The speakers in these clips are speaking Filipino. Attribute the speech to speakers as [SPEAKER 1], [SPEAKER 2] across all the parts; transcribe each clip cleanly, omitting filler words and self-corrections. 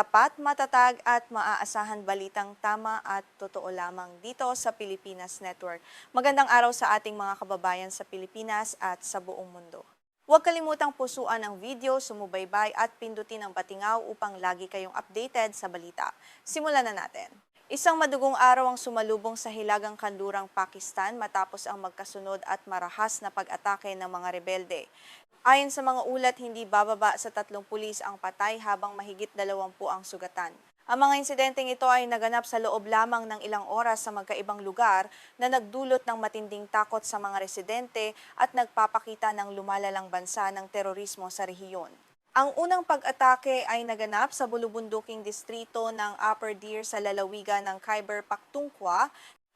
[SPEAKER 1] Tapat, matatag at maaasahan balitang tama at totoo lamang dito sa Pilipinas Network. Magandang araw sa ating mga kababayan sa Pilipinas at sa buong mundo. Huwag kalimutang pusuan ang video, sumubaybay at pindutin ang batingaw upang lagi kayong updated sa balita. Simulan na natin. Isang madugong araw ang sumalubong sa hilagang kanlurang Pakistan matapos ang magkasunod at marahas na pag-atake ng mga rebelde. Ayon sa mga ulat, hindi bababa sa 3 pulis ang patay habang mahigit 20 ang sugatan. Ang mga insidenteng ito ay naganap sa loob lamang ng ilang oras sa magkaibang lugar na nagdulot ng matinding takot sa mga residente at nagpapakita ng lumalalang bansa ng terorismo sa rehiyon. Ang unang pag-atake ay naganap sa bulubunduking distrito ng Upper Deer sa lalawigan ng Khyber Pakhtunkhwa.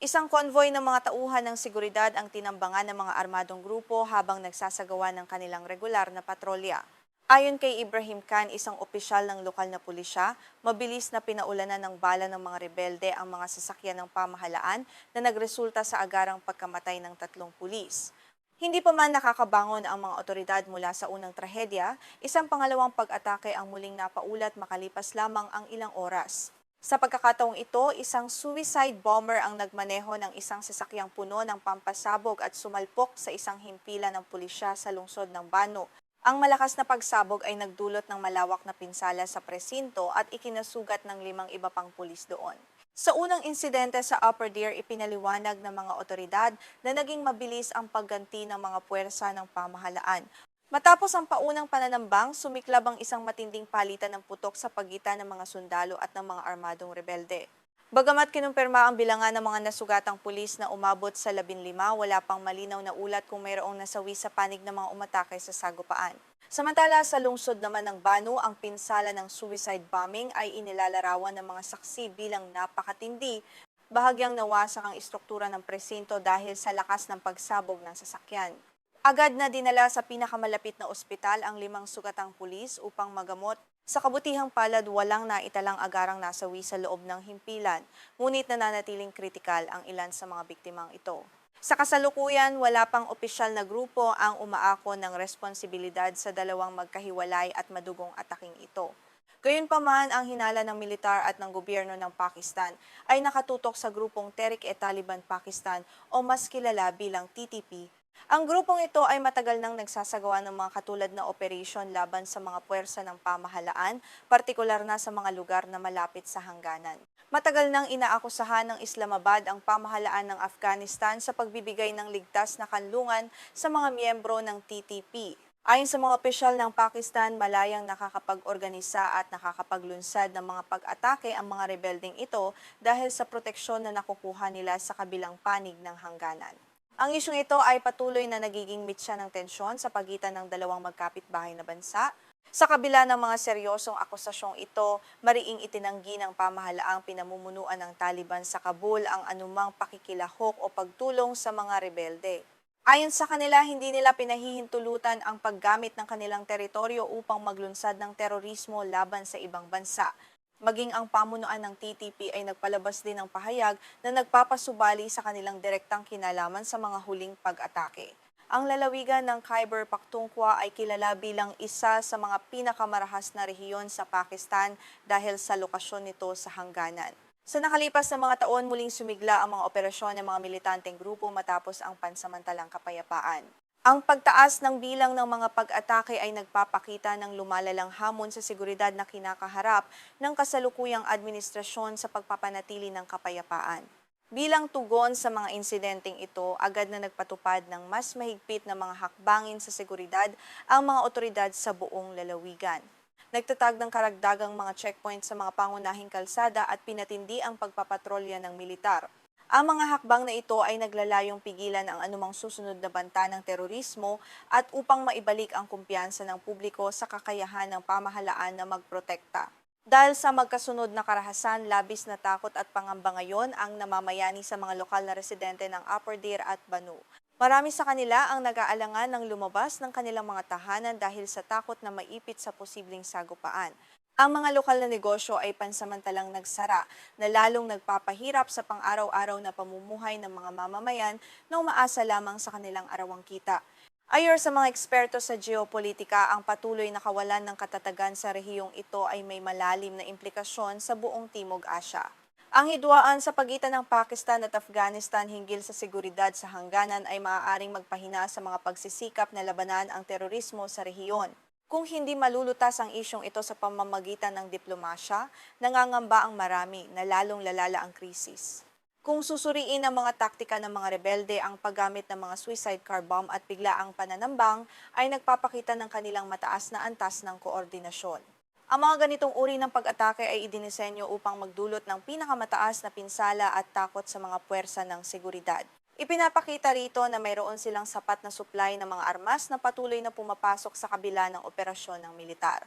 [SPEAKER 1] Isang konvoy ng mga tauhan ng seguridad ang tinambangan ng mga armadong grupo habang nagsasagawa ng kanilang regular na patrolya. Ayon kay Ibrahim Khan, isang opisyal ng lokal na pulisya, mabilis na pinaulanan ng bala ng mga rebelde ang mga sasakyan ng pamahalaan na nagresulta sa agarang pagkamatay ng 3 pulis. Hindi pa man nakakabangon ang mga otoridad mula sa unang trahedya, isang pangalawang pag-atake ang muling napaulat makalipas lamang ang ilang oras. Sa pagkakataong ito, isang suicide bomber ang nagmaneho ng isang sasakyang puno ng pampasabog at sumalpok sa isang himpilan ng pulisya sa lungsod ng Bano. Ang malakas na pagsabog ay nagdulot ng malawak na pinsala sa presinto at ikinasugat ng 5 iba pang pulis doon. Sa unang insidente sa Upper Deer, ipinaliwanag ng mga otoridad na naging mabilis ang pagganti ng mga puwersa ng pamahalaan. Matapos ang paunang pananambang, sumiklab ang isang matinding palitan ng putok sa pagitan ng mga sundalo at ng mga armadong rebelde. Bagamat kinumpirma ang bilangan ng mga nasugatang pulis na umabot sa 15, wala pang malinaw na ulat kung mayroong nasawi sa panig ng mga umatake sa sagupaan. Samantala sa lungsod naman ng Bano, ang pinsala ng suicide bombing ay inilalarawan ng mga saksi bilang napakatindi. Bahagyang nawasak ang istruktura ng presinto dahil sa lakas ng pagsabog ng sasakyan. Agad na dinala sa pinakamalapit na ospital ang 5 sugatang pulis upang magamot. Sa kabutihang palad, walang naitalang agarang nasawi sa loob ng himpilan, ngunit nananatiling kritikal ang ilan sa mga biktimang ito. Sa kasalukuyan, wala pang opisyal na grupo ang umaako ng responsibilidad sa dalawang magkahiwalay at madugong ataking ito. Gayunpaman, ang hinala ng militar at ng gobyerno ng Pakistan ay nakatutok sa grupong Tehrik-e-Taliban Pakistan o mas kilala bilang TTP. Ang grupong ito ay matagal nang nagsasagawa ng mga katulad na operasyon laban sa mga puwersa ng pamahalaan, partikular na sa mga lugar na malapit sa hangganan. Matagal nang inaakusahan ng Islamabad ang pamahalaan ng Afghanistan sa pagbibigay ng ligtas na kanlungan sa mga miyembro ng TTP. Ayon sa mga opisyal ng Pakistan, malayang nakakapag-organisa at nakakapaglunsad ng mga pag-atake ang mga rebeldeng ito dahil sa proteksyon na nakukuha nila sa kabilang panig ng hangganan. Ang isyong ito ay patuloy na nagiging mitsa ng tensyon sa pagitan ng dalawang magkapitbahay na bansa. Sa kabila ng mga seryosong akusasyong ito, mariing itinanggi ng pamahalaang pinamumunuan ng Taliban sa Kabul ang anumang pakikilahok o pagtulong sa mga rebelde. Ayon sa kanila, hindi nila pinahihintulutan ang paggamit ng kanilang teritoryo upang maglunsad ng terorismo laban sa ibang bansa. Maging ang pamunuan ng TTP ay nagpalabas din ng pahayag na nagpapasubali sa kanilang direktang kinalaman sa mga huling pag-atake. Ang lalawigan ng Khyber Pakhtunkhwa ay kilala bilang isa sa mga pinakamarahas na rehiyon sa Pakistan dahil sa lokasyon nito sa hangganan. Sa nakalipas na mga taon, muling sumigla ang mga operasyon ng mga militanteng grupo matapos ang pansamantalang kapayapaan. Ang pagtaas ng bilang ng mga pag-atake ay nagpapakita ng lumalalang hamon sa seguridad na kinakaharap ng kasalukuyang administrasyon sa pagpapanatili ng kapayapaan. Bilang tugon sa mga insidenteng ito, agad na nagpatupad ng mas mahigpit na mga hakbangin sa seguridad ang mga otoridad sa buong lalawigan. Nagtatag ng karagdagang mga checkpoint sa mga pangunahing kalsada at pinatindi ang pagpapatrolya ng militar. Ang mga hakbang na ito ay naglalayong pigilan ang anumang susunod na banta ng terorismo at upang maibalik ang kumpiyansa ng publiko sa kakayahan ng pamahalaan na magprotekta. Dahil sa magkasunod na karahasan, labis na takot at pangamba ngayon ang namamayani sa mga lokal na residente ng Upper Deer at Banu. Marami sa kanila ang nag-aalangan ng lumabas ng kanilang mga tahanan dahil sa takot na maipit sa posibleng sagupaan. Ang mga lokal na negosyo ay pansamantalang nagsara na lalong nagpapahirap sa pang-araw-araw na pamumuhay ng mga mamamayan na umaasa lamang sa kanilang arawang kita. Ayon sa mga eksperto sa geopolitika, ang patuloy na kawalan ng katatagan sa rehiyong ito ay may malalim na implikasyon sa buong Timog Asya. Ang hidwaan sa pagitan ng Pakistan at Afghanistan hinggil sa seguridad sa hangganan ay maaaring magpahina sa mga pagsisikap na labanan ang terorismo sa rehiyon. Kung hindi malulutas ang isyong ito sa pamamagitan ng diplomasya, nangangamba ang marami na lalong lalala ang krisis. Kung susuriin ang mga taktika ng mga rebelde, ang paggamit ng mga suicide car bomb at biglaang pananambang ay nagpapakita ng kanilang mataas na antas ng koordinasyon. Ang mga ganitong uri ng pag-atake ay idinisenyo upang magdulot ng pinakamataas na pinsala at takot sa mga puwersa ng seguridad. Ipinapakita rito na mayroon silang sapat na supply ng mga armas na patuloy na pumapasok sa kabila ng operasyon ng militar.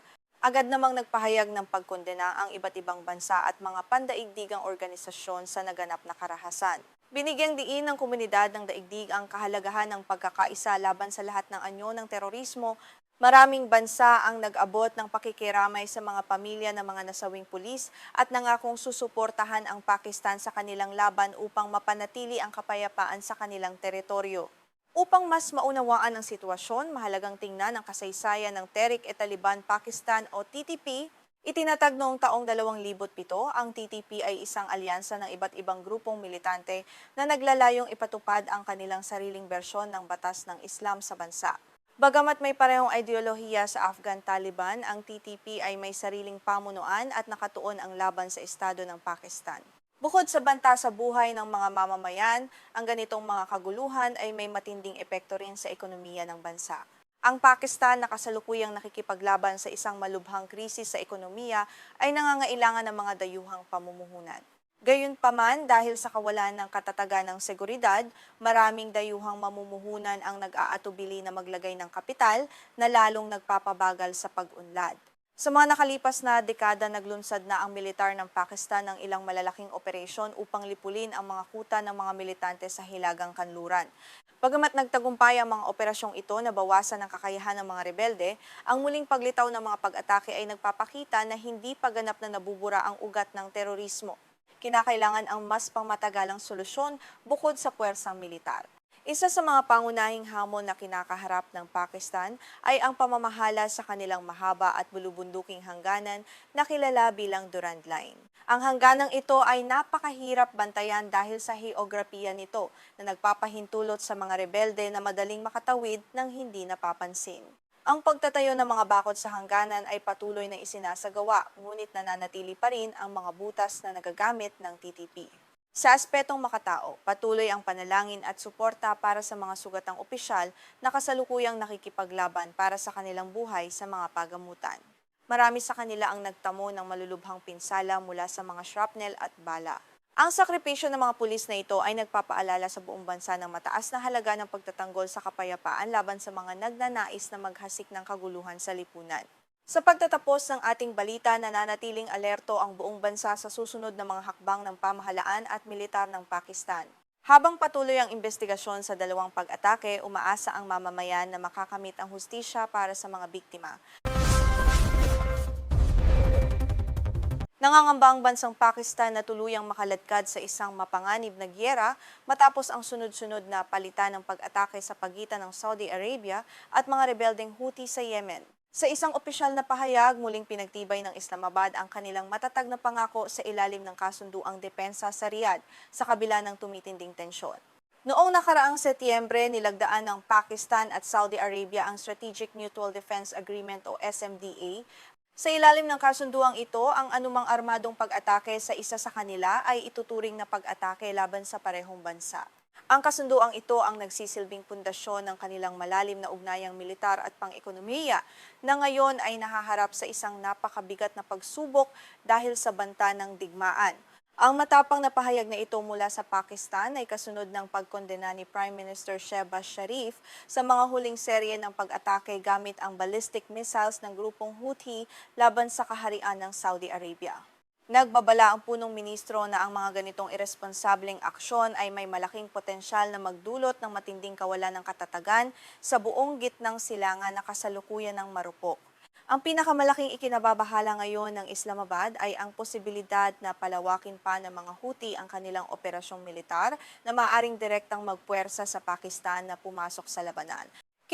[SPEAKER 1] Agad namang nagpahayag ng pagkondena ang iba't ibang bansa at mga pandaigdigang organisasyon sa naganap na karahasan. Binigyang diin ng komunidad ng daigdig ang kahalagahan ng pagkakaisa laban sa lahat ng anyo ng terorismo. Maraming bansa ang nag-abot ng pakikiramay sa mga pamilya ng mga nasawing pulis at nangakong susuportahan ang Pakistan sa kanilang laban upang mapanatili ang kapayapaan sa kanilang teritoryo. Upang mas maunawaan ang sitwasyon, mahalagang tingnan ang kasaysayan ng Tehrik-e-Taliban Pakistan o TTP. Itinatag noong taong 2007, ang TTP ay isang alyansa ng iba't ibang grupong militante na naglalayong ipatupad ang kanilang sariling bersyon ng batas ng Islam sa bansa. Bagamat may parehong ideolohiya sa Afghan Taliban, ang TTP ay may sariling pamunuan at nakatuon ang laban sa estado ng Pakistan. Bukod sa banta sa buhay ng mga mamamayan, ang ganitong mga kaguluhan ay may matinding epekto rin sa ekonomiya ng bansa. Ang Pakistan na kasalukuyang nakikipaglaban sa isang malubhang krisis sa ekonomiya ay nangangailangan ng mga dayuhang pamumuhunan. Gayunpaman, dahil sa kawalan ng katatagan ng seguridad, maraming dayuhang mamumuhunan ang nag-aatubili na maglagay ng kapital na lalong nagpapabagal sa pag-unlad. Sa mga nakalipas na dekada, naglunsad na ang militar ng Pakistan ng ilang malalaking operasyon upang lipulin ang mga kuta ng mga militante sa Hilagang Kanluran. Bagamat nagtagumpay ang mga operasyong ito na bawasan ang kakayahan ng mga rebelde, ang muling paglitaw ng mga pag-atake ay nagpapakita na hindi pa ganap na nabubura ang ugat ng terorismo. Kinakailangan ang mas pangmatagalang solusyon bukod sa puwersang militar. Isa sa mga pangunahing hamon na kinakaharap ng Pakistan ay ang pamamahala sa kanilang mahaba at bulubunduking hangganan na kilala bilang Durand Line. Ang hangganang ito ay napakahirap bantayan dahil sa heograpiya nito na nagpapahintulot sa mga rebelde na madaling makatawid ng hindi napapansin. Ang pagtatayo ng mga bakod sa hangganan ay patuloy na isinasagawa, ngunit nananatili pa rin ang mga butas na nagagamit ng TTP. Sa aspetong makatao, patuloy ang panalangin at suporta para sa mga sugatang opisyal na kasalukuyang nakikipaglaban para sa kanilang buhay sa mga pagamutan. Marami sa kanila ang nagtamo ng malulubhang pinsala mula sa mga shrapnel at bala. Ang sakripisyo ng mga pulis na ito ay nagpapaalala sa buong bansa ng mataas na halaga ng pagtatanggol sa kapayapaan laban sa mga nagnanais na maghasik ng kaguluhan sa lipunan. Sa pagtatapos ng ating balita, nananatiling alerto ang buong bansa sa susunod na mga hakbang ng pamahalaan at militar ng Pakistan. Habang patuloy ang investigasyon sa dalawang pag-atake, umaasa ang mamamayan na makakamit ang hustisya para sa mga biktima. Nangangamba ang bansang Pakistan na tuluyang makaladkad sa isang mapanganib na giyera matapos ang sunod-sunod na palitan ng pag-atake sa pagitan ng Saudi Arabia at mga rebeldeng Houthi sa Yemen. Sa isang opisyal na pahayag, muling pinagtibay ng Islamabad ang kanilang matatag na pangako sa ilalim ng kasunduang depensa sa Riyadh sa kabila ng tumitinding tensyon. Noong nakaraang Setyembre, nilagdaan ng Pakistan at Saudi Arabia ang Strategic Mutual Defense Agreement o SMDA. Sa ilalim ng kasunduang ito, ang anumang armadong pag-atake sa isa sa kanila ay ituturing na pag-atake laban sa parehong bansa. Ang kasunduang ito ang nagsisilbing pundasyon ng kanilang malalim na ugnayang militar at pang-ekonomiya na ngayon ay nahaharap sa isang napakabigat na pagsubok dahil sa banta ng digmaan. Ang matapang na pahayag na ito mula sa Pakistan ay kasunod ng pagkondena ni Prime Minister Shehbaz Sharif sa mga huling serye ng pag-atake gamit ang ballistic missiles ng grupong Houthi laban sa kaharian ng Saudi Arabia. Nagbabala ang punong ministro na ang mga ganitong irresponsableng aksyon ay may malaking potensyal na magdulot ng matinding kawalan ng katatagan sa buong gitnang silangan na kasalukuyan ng marupok. Ang pinakamalaking ikinababahala ngayon ng Islamabad ay ang posibilidad na palawakin pa ng mga Houthi ang kanilang operasyong militar na maaaring direktang magpuwersa sa Pakistan na pumasok sa labanan.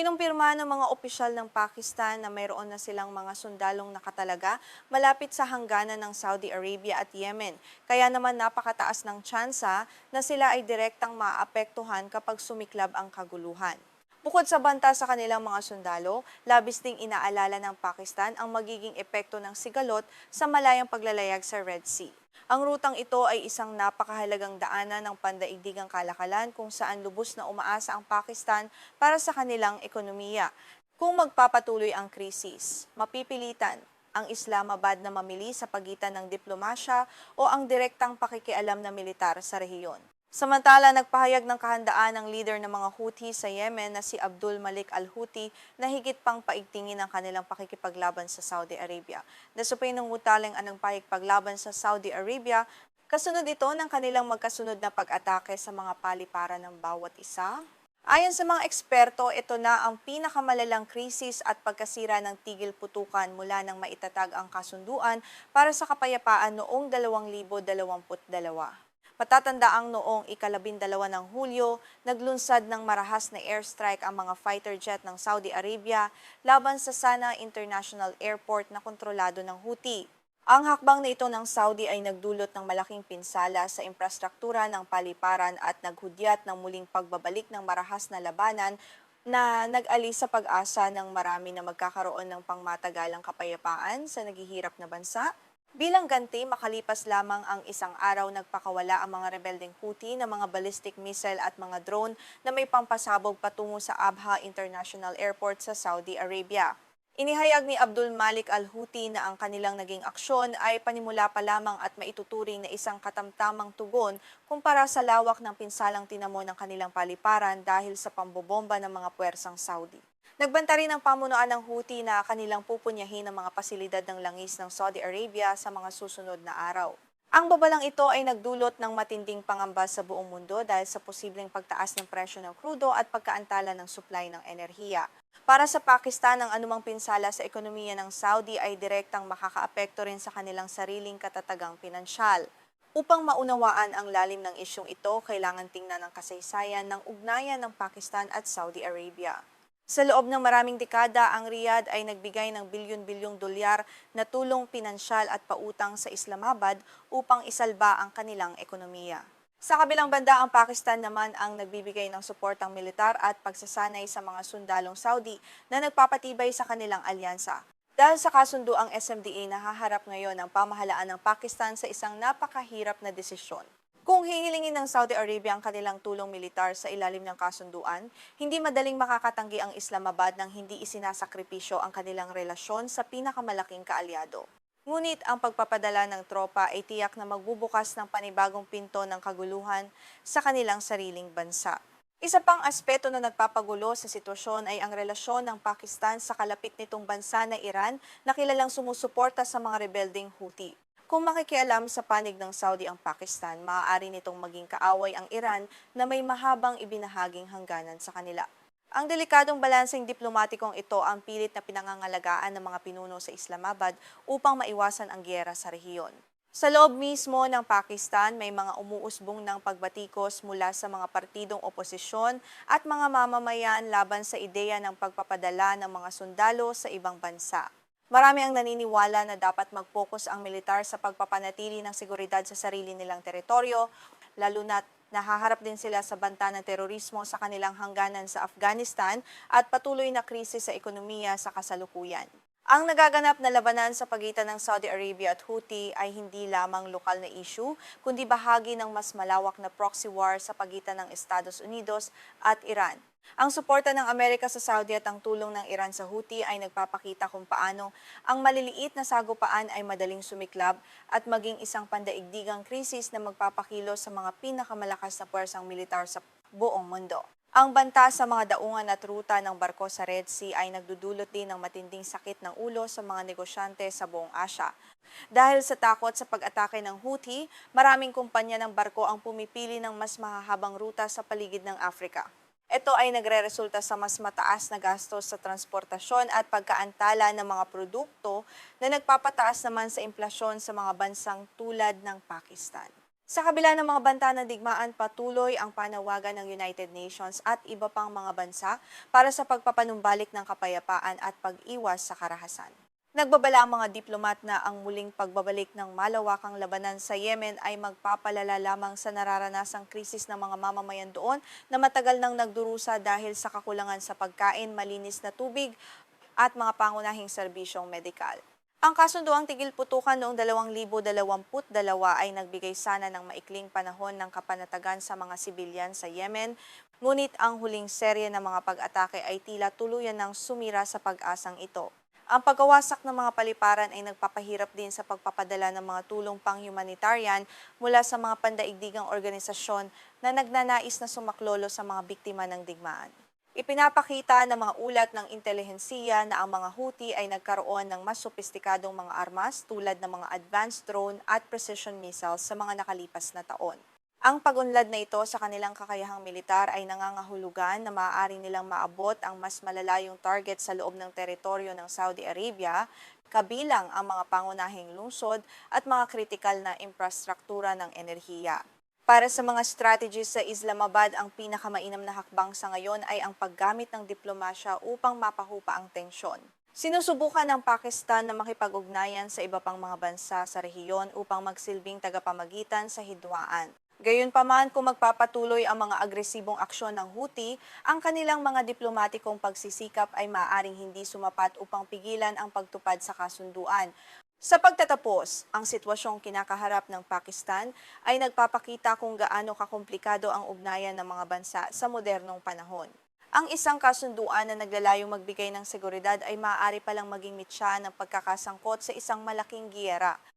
[SPEAKER 1] Kinumpirma ng mga opisyal ng Pakistan na mayroon na silang mga sundalong nakatalaga malapit sa hangganan ng Saudi Arabia at Yemen. Kaya naman napakataas ng tsansa na sila ay direktang maapektuhan kapag sumiklab ang kaguluhan. Bukod sa banta sa kanilang mga sundalo, labis ding inaalala ng Pakistan ang magiging epekto ng sigalot sa malayang paglalayag sa Red Sea. Ang rutang ito ay isang napakahalagang daanan ng pandaigdigang kalakalan kung saan lubos na umaasa ang Pakistan para sa kanilang ekonomiya. Kung magpapatuloy ang krisis, mapipilitan ang Islamabad na mamili sa pagitan ng diplomasya o ang direktang pakikialam na militar sa rehiyon. Samantala, nagpahayag ng kahandaan ng leader ng mga Houthi sa Yemen na si Abdul Malik al-Houthi na higit pang paigtingin ang kanilang pakikipaglaban sa Saudi Arabia. Nasupay ng utaling anong pakikipaglaban sa Saudi Arabia, kasunod ito ng kanilang magkasunod na pag-atake sa mga paliparan ng bawat isa. Ayon sa mga eksperto, ito na ang pinakamalalang krisis at pagkasira ng tigil putukan mula nang maitatag ang kasunduan para sa kapayapaan noong 2022. Patatandaang noong ika-12 ng Hulyo, naglunsad ng marahas na airstrike ang mga fighter jet ng Saudi Arabia laban sa Sana'a International Airport na kontrolado ng Houthi. Ang hakbang na ito ng Saudi ay nagdulot ng malaking pinsala sa infrastruktura ng paliparan at naghudyat ng muling pagbabalik ng marahas na labanan na nag-alis sa pag-asa ng marami na magkakaroon ng pangmatagalang kapayapaan sa naghihirap na bansa. Bilang ganti, makalipas lamang ang isang araw nagpakawala ang mga rebeldeng Houthi ng mga ballistic missile at mga drone na may pampasabog patungo sa Abha International Airport sa Saudi Arabia. Inihayag ni Abdul Malik al-Houthi na ang kanilang naging aksyon ay panimula pa lamang at maituturing na isang katamtamang tugon kumpara sa lawak ng pinsalang tinamo ng kanilang paliparan dahil sa pambobomba ng mga puwersang Saudi. Nagbanta rin ang pamunuan ng Houthi na kanilang pupunyahin ang mga pasilidad ng langis ng Saudi Arabia sa mga susunod na araw. Ang babalang ito ay nagdulot ng matinding pangamba sa buong mundo dahil sa posibleng pagtaas ng presyo ng krudo at pagkaantala ng supply ng enerhiya. Para sa Pakistan, ang anumang pinsala sa ekonomiya ng Saudi ay direktang makakaapekto rin sa kanilang sariling katatagang pinansyal. Upang maunawaan ang lalim ng isyong ito, kailangan tingnan ang kasaysayan ng ugnayan ng Pakistan at Saudi Arabia. Sa loob ng maraming dekada, ang Riyadh ay nagbigay ng bilyon-bilyong dolyar na tulong pinansyal at pautang sa Islamabad upang isalba ang kanilang ekonomiya. Sa kabilang banda, ang Pakistan naman ang nagbibigay ng suportang militar at pagsasanay sa mga sundalong Saudi na nagpapatibay sa kanilang alyansa. Dahil sa kasunduang SMDA, nahaharap ngayon ang pamahalaan ng Pakistan sa isang napakahirap na desisyon. Kung hihilingin ng Saudi Arabia ang kanilang tulong militar sa ilalim ng kasunduan, hindi madaling makakatanggi ang Islamabad nang hindi isinasakripisyo ang kanilang relasyon sa pinakamalaking kaalyado. Ngunit ang pagpapadala ng tropa ay tiyak na magbubukas ng panibagong pinto ng kaguluhan sa kanilang sariling bansa. Isa pang aspeto na nagpapagulo sa sitwasyon ay ang relasyon ng Pakistan sa kalapit nitong bansa na Iran na kilalang sumusuporta sa mga rebeldeng Houthi. Kung makikialam sa panig ng Saudi ang Pakistan, maaari nitong maging kaaway ang Iran na may mahabang ibinahaging hangganan sa kanila. Ang delikadong balanseng diplomatikong ito ang pilit na pinangangalagaan ng mga pinuno sa Islamabad upang maiwasan ang giyera sa rehiyon. Sa loob mismo ng Pakistan, may mga umuusbong ng pagbatikos mula sa mga partidong oposisyon at mga mamamayan laban sa ideya ng pagpapadala ng mga sundalo sa ibang bansa. Marami ang naniniwala na dapat mag-focus ang militar sa pagpapanatili ng seguridad sa sarili nilang teritoryo, lalo na't nahaharap din sila sa banta ng terorismo sa kanilang hangganan sa Afghanistan at patuloy na krisis sa ekonomiya sa kasalukuyan. Ang nagaganap na labanan sa pagitan ng Saudi Arabia at Houthi ay hindi lamang lokal na issue, kundi bahagi ng mas malawak na proxy war sa pagitan ng Estados Unidos at Iran. Ang suporta ng Amerika sa Saudi at ang tulong ng Iran sa Houthi ay nagpapakita kung paano ang maliliit na sagupaan ay madaling sumiklab at maging isang pandaigdigang krisis na magpapakilo sa mga pinakamalakas na puwersang militar sa buong mundo. Ang banta sa mga daungan at ruta ng barko sa Red Sea ay nagdudulot din ng matinding sakit ng ulo sa mga negosyante sa buong Asya. Dahil sa takot sa pag-atake ng Houthi, maraming kumpanya ng barko ang pumipili ng mas mahahabang ruta sa paligid ng Afrika. Ito ay nagreresulta sa mas mataas na gastos sa transportasyon at pagkaantala ng mga produkto na nagpapataas naman sa inflasyon sa mga bansang tulad ng Pakistan. Sa kabila ng mga banta ng digmaan, patuloy ang panawagan ng United Nations at iba pang mga bansa para sa pagpapanumbalik ng kapayapaan at pag-iwas sa karahasan. Nagbabala ang mga diplomat na ang muling pagbabalik ng malawakang labanan sa Yemen ay magpapalala lamang sa nararanasang krisis ng mga mamamayan doon na matagal nang nagdurusa dahil sa kakulangan sa pagkain, malinis na tubig at mga pangunahing serbisyong medikal. Ang kasunduang tigil putukan noong 2022 ay nagbigay sana ng maikling panahon ng kapanatagan sa mga sibilyan sa Yemen, ngunit ang huling serye ng mga pag-atake ay tila tuluyan ng sumira sa pag-asang ito. Ang pagkawasak ng mga paliparan ay nagpapahirap din sa pagpapadala ng mga tulong pang-humanitarian mula sa mga pandaigdigang organisasyon na nagnanais na sumaklolo sa mga biktima ng digmaan. Ipinapakita ng mga ulat ng intelihensiya na ang mga Houthi ay nagkaroon ng mas sopistikadong mga armas tulad ng mga advanced drone at precision missiles sa mga nakalipas na taon. Ang pagunlad na ito sa kanilang kakayahang militar ay nangangahulugan na maaari nilang maabot ang mas malalayong target sa loob ng teritoryo ng Saudi Arabia, kabilang ang mga pangunahing lungsod at mga kritikal na infrastruktura ng enerhiya. Para sa mga strategies sa Islamabad, ang pinakamainam na hakbang sa ngayon ay ang paggamit ng diplomasya upang mapahupa ang tensyon. Sinusubukan ng Pakistan na makipag-ugnayan sa iba pang mga bansa sa rehiyon upang magsilbing tagapamagitan sa hidwaan. Gayunpaman, kung magpapatuloy ang mga agresibong aksyon ng Houthi, ang kanilang mga diplomatikong pagsisikap ay maaaring hindi sumapat upang pigilan ang pagtupad sa kasunduan. Sa pagtatapos, ang sitwasyong kinakaharap ng Pakistan ay nagpapakita kung gaano kakomplikado ang ugnayan ng mga bansa sa modernong panahon. Ang isang kasunduan na naglalayong magbigay ng seguridad ay maaari palang maging mitya ng pagkakasangkot sa isang malaking giyera.